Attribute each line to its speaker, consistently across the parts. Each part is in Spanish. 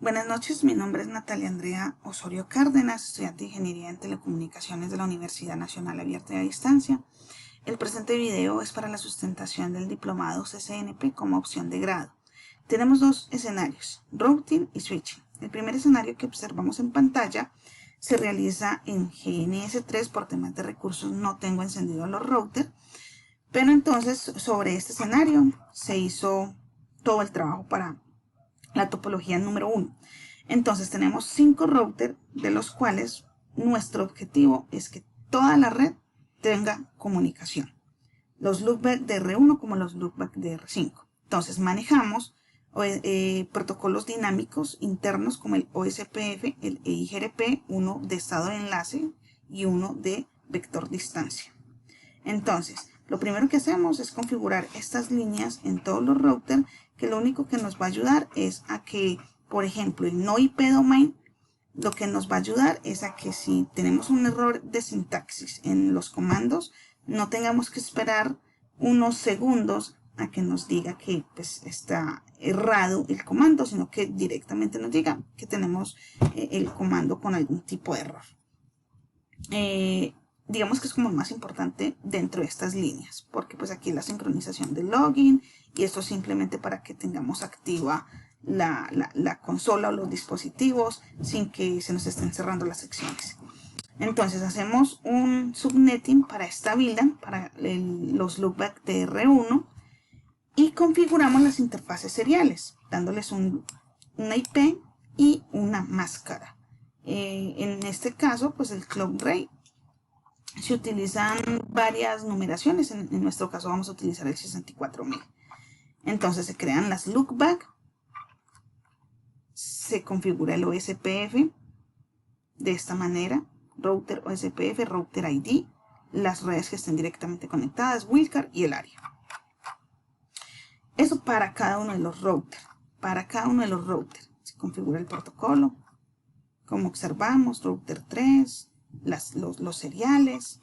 Speaker 1: Buenas noches, mi nombre es Natalia Andrea Osorio Cárdenas, estudiante de Ingeniería en Telecomunicaciones de la Universidad Nacional Abierta y a Distancia. El presente video es para la sustentación del diplomado CCNP como opción de grado. Tenemos dos escenarios, routing y switching. El primer escenario que observamos en pantalla se realiza en GNS3 por temas de recursos, no tengo encendidos los routers, pero entonces sobre este escenario se hizo todo el trabajo para la topología número 1. Entonces tenemos 5 routers, de los cuales nuestro objetivo es que toda la red tenga comunicación. Los loopback de R1 como los loopback de R5. Entonces manejamos protocolos dinámicos internos como el OSPF, el EIGRP, uno de estado de enlace y uno de vector distancia. Entonces, lo primero que hacemos es configurar estas líneas en todos los routers, que lo único que nos va a ayudar es a que, por ejemplo, el no IP domain, lo que nos va a ayudar es a que si tenemos un error de sintaxis en los comandos, no tengamos que esperar unos segundos a que nos diga que pues, está errado el comando, sino que directamente nos diga que tenemos el comando con algún tipo de error. Digamos que es como el más importante dentro de estas líneas, porque pues aquí la sincronización del login, y esto simplemente para que tengamos activa la consola o los dispositivos sin que se nos estén cerrando las secciones. Entonces hacemos un subnetting para esta VLAN, para los loopback de R1, y configuramos las interfaces seriales, dándoles una IP y una máscara. En este caso, pues el clock rate, se utilizan varias numeraciones, en nuestro caso vamos a utilizar el 64000. Entonces se crean las loopback, se configura el OSPF de esta manera, router OSPF, router ID, las redes que estén directamente conectadas, wildcard y el área. Eso para cada uno de los routers. Para cada uno de los routers se configura el protocolo, como observamos, router 3, los seriales.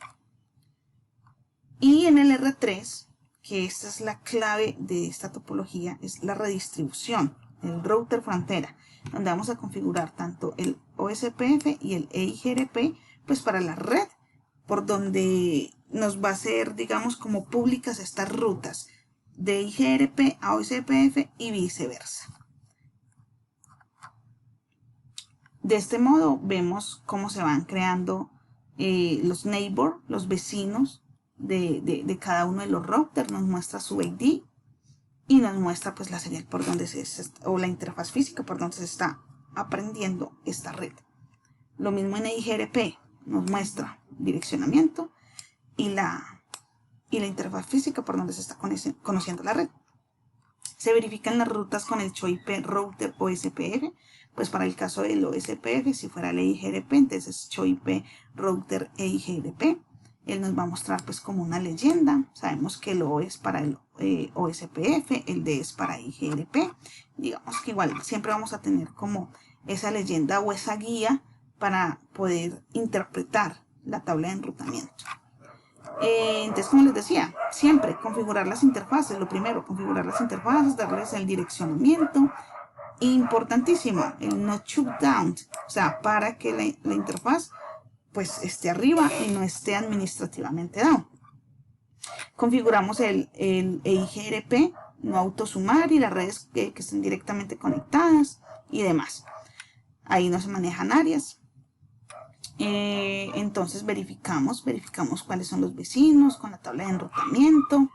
Speaker 1: Y en el R3, que esta es la clave de esta topología, es la redistribución, el router frontera, donde vamos a configurar tanto el OSPF y el EIGRP, pues para la red, por donde nos va a ser, digamos, como públicas estas rutas de EIGRP a OSPF y viceversa. De este modo vemos cómo se van creando los neighbors, los vecinos de cada uno de los routers. Nos muestra su ID y nos muestra pues la señal por donde o la interfaz física por donde se está aprendiendo esta red. Lo mismo en EIGRP, nos muestra direccionamiento y la interfaz física por donde se está conociendo la red. Se verifican las rutas con el CHOIP router OSPF, pues para el caso del OSPF, si fuera el EIGRP, entonces CHOIP router EIGRP. Él nos va a mostrar pues como una leyenda. Sabemos que el O es para el OSPF, el D es para EIGRP. Digamos que igual siempre vamos a tener como esa leyenda o esa guía para poder interpretar la tabla de enrutamiento. Entonces, como les decía, siempre configurar las interfaces. Lo primero, configurar las interfaces, darles el direccionamiento. Importantísimo, el no shutdown, o sea, para que la interfaz pues esté arriba y no esté administrativamente down. Configuramos el EIGRP, no autosumar, y las redes que estén directamente conectadas y demás. Ahí no se manejan áreas. Entonces verificamos cuáles son los vecinos con la tabla de enrutamiento.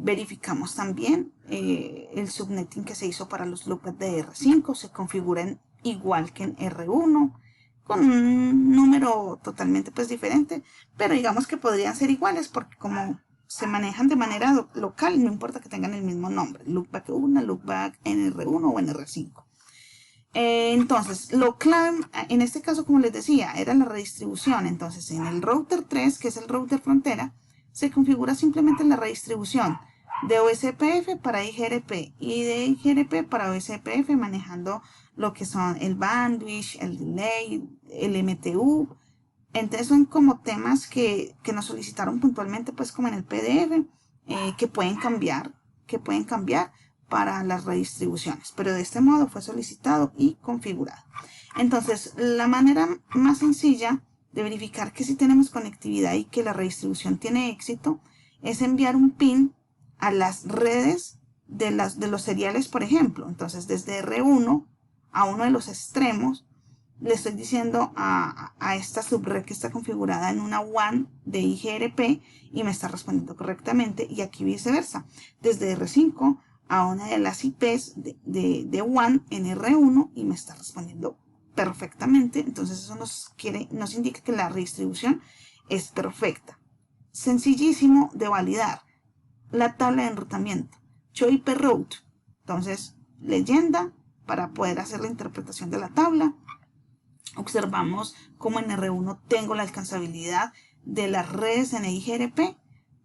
Speaker 1: Verificamos también el subnetting que se hizo para los loopbacks de R5, se configuran igual que en R1, con un número totalmente pues diferente, pero digamos que podrían ser iguales porque como se manejan de manera local, no importa que tengan el mismo nombre, loopback 1, loopback en R1 o en R5. Entonces, lo clave en este caso, como les decía, era la redistribución. Entonces, en el router 3, que es el router frontera, se configura simplemente la redistribución de OSPF para EIGRP y de EIGRP para OSPF, manejando lo que son el bandwidth, el delay, el MTU. Entonces son como temas que nos solicitaron puntualmente, pues como en el PDF, que pueden cambiar, para las redistribuciones, pero de este modo fue solicitado y configurado. Entonces, la manera más sencilla de verificar que sí tenemos conectividad y que la redistribución tiene éxito es enviar un pin a las redes de los seriales, por ejemplo. Entonces, desde R1 a uno de los extremos, le estoy diciendo a esta subred que está configurada en una WAN de IGRP y me está respondiendo correctamente, y aquí viceversa, desde R5 a una de las IPs de WAN en R1 y me está respondiendo perfectamente. Entonces eso nos indica que la redistribución es perfecta. Sencillísimo de validar. La tabla de enrutamiento, show IP route. Entonces, leyenda para poder hacer la interpretación de la tabla. Observamos cómo en R1 tengo la alcanzabilidad de las redes en IGRP,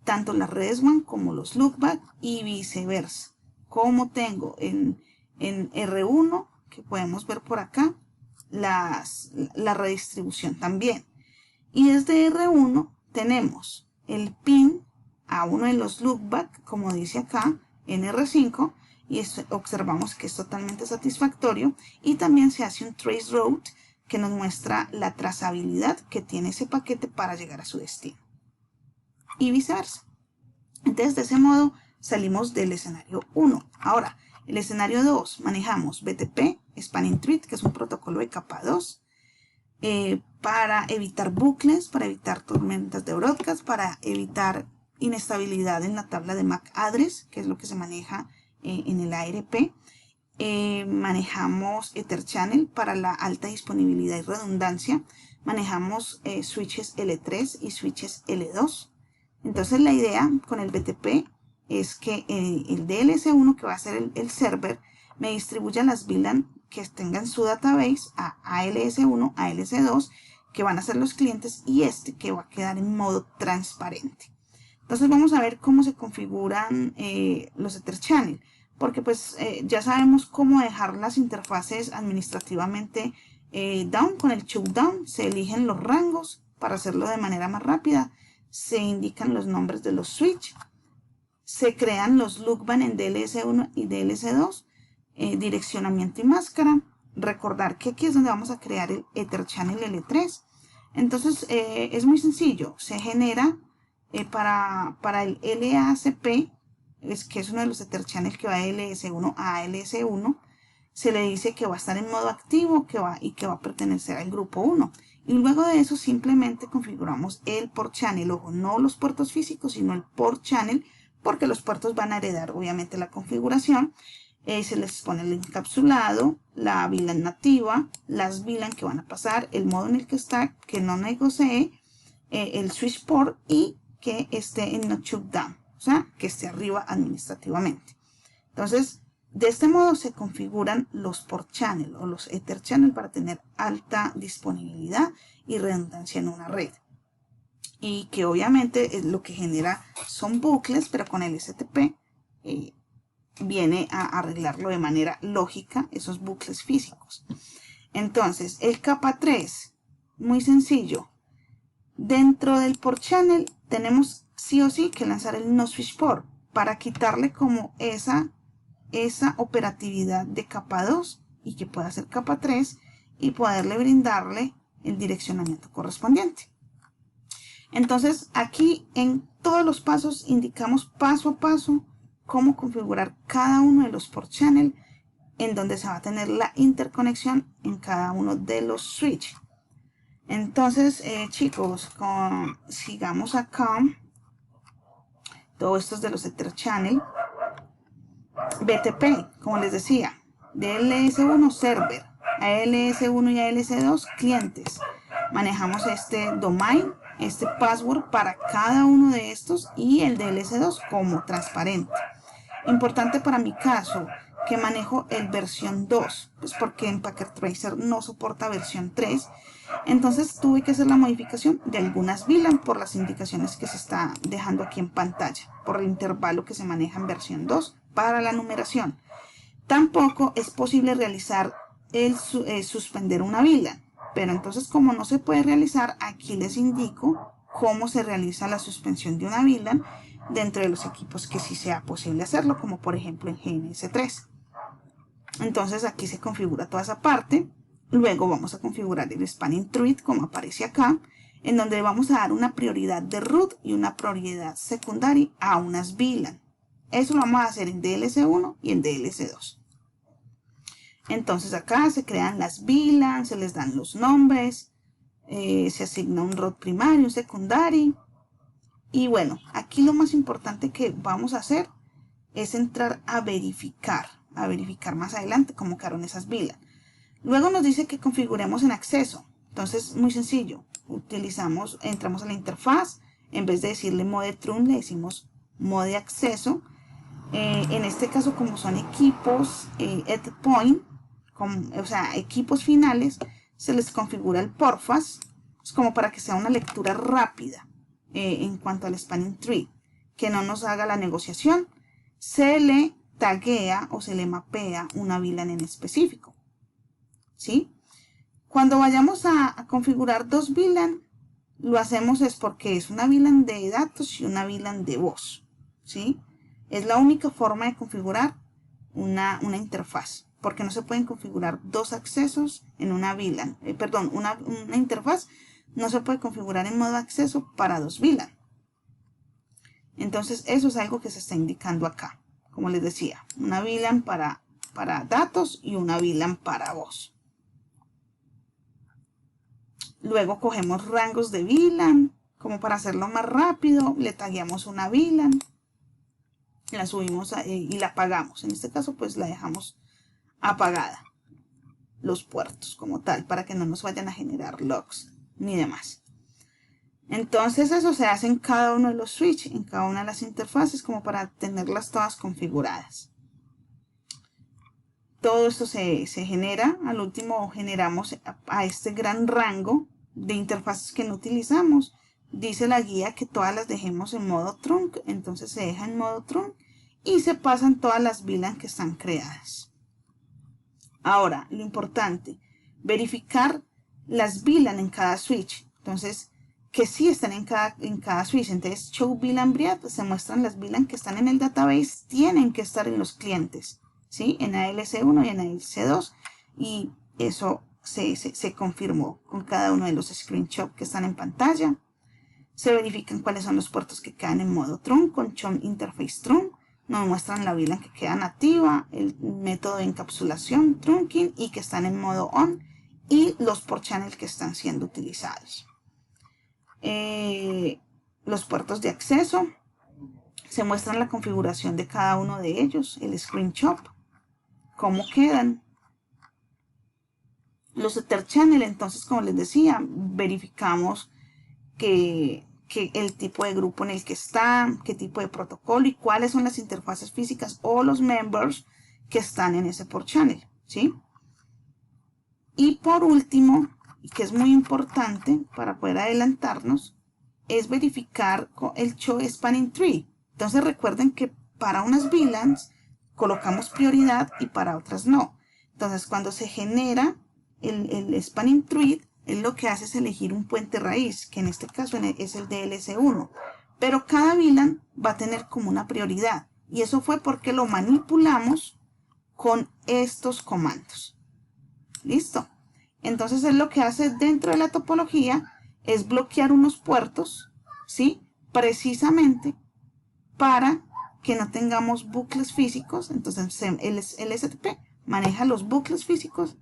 Speaker 1: tanto las redes WAN como los loopback y viceversa. Como tengo en R1, que podemos ver por acá, la redistribución también. Y desde R1 tenemos el pin a uno de los loopback, como dice acá, en R5, y observamos que es totalmente satisfactorio, y también se hace un trace route que nos muestra la trazabilidad que tiene ese paquete para llegar a su destino. Y viceversa. Entonces, de ese modo salimos del escenario 1. Ahora, el escenario 2, manejamos BTP, Spanning Tree, que es un protocolo de capa 2, para evitar bucles, para evitar tormentas de broadcast, para evitar inestabilidad en la tabla de MAC address, que es lo que se maneja en el ARP. Manejamos Ether Channel para la alta disponibilidad y redundancia. Manejamos switches L3 y switches L2. Entonces la idea con el BTP es que el DLS1, que va a ser el server, me distribuya las VLAN que tengan su database a ALS1, ALS2, que van a ser los clientes, y este que va a quedar en modo transparente. Entonces vamos a ver cómo se configuran los Ether Channel, porque pues ya sabemos cómo dejar las interfaces administrativamente down. Con el shutdown se eligen los rangos para hacerlo de manera más rápida, se indican los nombres de los switch, se crean los loopback en DLS1 y DLS2, direccionamiento y máscara. Recordar que aquí es donde vamos a crear el Ether Channel L3. Entonces es muy sencillo, se genera para el LACP, que es uno de los Ether Channel que va de LS1 a LS1, se le dice que va a estar en modo activo y que va a pertenecer al grupo 1. Y luego de eso simplemente configuramos el port channel, ojo, no los puertos físicos, sino el port channel, porque los puertos van a heredar obviamente la configuración. Se les pone el encapsulado, la VLAN nativa, las VLAN que van a pasar, el modo en el que está, que no negocie, el switch port y que esté en no shutdown, o sea, que esté arriba administrativamente. Entonces, de este modo se configuran los port channel o los Ether Channel para tener alta disponibilidad y redundancia en una red. Y que obviamente lo que genera son bucles, pero con el STP viene a arreglarlo de manera lógica, esos bucles físicos. Entonces, el capa 3, muy sencillo. Dentro del port channel tenemos sí o sí que lanzar el no switch port para quitarle como esa operatividad de capa 2 y que pueda ser capa 3 y poderle brindarle el direccionamiento correspondiente. Entonces aquí en todos los pasos indicamos paso a paso cómo configurar cada uno de los port channel, en donde se va a tener la interconexión en cada uno de los switch. Entonces chicos, sigamos acá. Todo esto es de los Ether Channel. BTP, como les decía, DLS1 server, ALS1 y ALS2 clientes. Manejamos este domain, este password para cada uno de estos y el DLS2 como transparente. Importante para mi caso que manejo el versión 2, pues porque en Packet Tracer no soporta versión 3. Entonces tuve que hacer la modificación de algunas VLAN por las indicaciones que se está dejando aquí en pantalla, por el intervalo que se maneja en versión 2 para la numeración. Tampoco es posible realizar suspender una VLAN, pero entonces como no se puede realizar, aquí les indico cómo se realiza la suspensión de una VLAN dentro de los equipos que sí sea posible hacerlo, como por ejemplo en GNS3. Entonces aquí se configura toda esa parte. Luego vamos a configurar el spanning tree como aparece acá, en donde vamos a dar una prioridad de root y una prioridad secundaria a unas VLAN. Eso lo vamos a hacer en DLS1 y en DLS2. Entonces acá se crean las VLAN, se les dan los nombres, se asigna un root primario, un secundario. Y bueno, aquí lo más importante que vamos a hacer es entrar a verificar más adelante cómo quedaron esas VLAN. Luego nos dice que configuremos en acceso. Entonces, muy sencillo. Entramos a la interfaz. En vez de decirle mode trun, le decimos mode acceso. En este caso, como son equipos endpoint, o sea, equipos finales, se les configura el portfas. Es como para que sea una lectura rápida en cuanto al spanning tree, que no nos haga la negociación. Se le taguea o se le mapea una VLAN en específico, ¿sí? Cuando vayamos a configurar dos VLAN, lo hacemos es porque es una VLAN de datos y una VLAN de voz, ¿sí? Es la única forma de configurar una interfaz, porque no se pueden configurar dos accesos en una VLAN. Una interfaz no se puede configurar en modo acceso para dos VLAN. Entonces eso es algo que se está indicando acá. Como les decía, una VLAN para datos y una VLAN para voz. Luego cogemos rangos de VLAN, como para hacerlo más rápido, le tagueamos una VLAN, la subimos y la apagamos. En este caso pues la dejamos apagada, los puertos como tal, para que no nos vayan a generar logs ni demás. Entonces eso se hace en cada uno de los switches, en cada una de las interfaces, como para tenerlas todas configuradas. Todo esto se genera, al último generamos a este gran rango de interfaces que no utilizamos. Dice la guía que todas las dejemos en modo trunk, entonces se deja en modo trunk y se pasan todas las VLAN que están creadas. Ahora, lo importante, verificar las VLAN en cada switch. Entonces, que sí están en cada switch. Entonces, show VLAN breadth, se muestran las VLAN que están en el database, tienen que estar en los clientes, ¿sí? En ALC1 y en ALC2. Y eso se confirmó con cada uno de los screenshots que están en pantalla. Se verifican cuáles son los puertos que quedan en modo trunk con chom interface trunk. Nos muestran la VLAN que queda nativa, el método de encapsulación trunking y que están en modo on y los port channels que están siendo utilizados. Los puertos de acceso, se muestran la configuración de cada uno de ellos, el screenshot, cómo quedan. Los Ether Channel, entonces como les decía, verificamos que el tipo de grupo en el que está, qué tipo de protocolo y cuáles son las interfaces físicas o los members que están en ese port channel, ¿sí? Y por último, y que es muy importante para poder adelantarnos, es verificar el show spanning tree. Entonces recuerden que para unas VLANs colocamos prioridad y para otras no. Entonces cuando se genera el spanning tree, él lo que hace es elegir un puente raíz, que en este caso es el DLS1. Pero cada VLAN va a tener como una prioridad. Y eso fue porque lo manipulamos con estos comandos. ¿Listo? Entonces él lo que hace dentro de la topología es bloquear unos puertos, ¿sí? Precisamente para que no tengamos bucles físicos. Entonces el STP maneja los bucles físicos,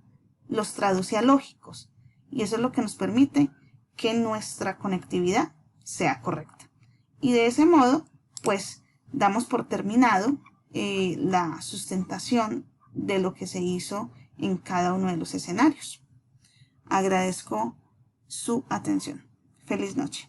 Speaker 1: los traduce a lógicos. Y eso es lo que nos permite que nuestra conectividad sea correcta. Y de ese modo, pues, damos por terminado la sustentación de lo que se hizo en cada uno de los escenarios. Agradezco su atención. Feliz noche.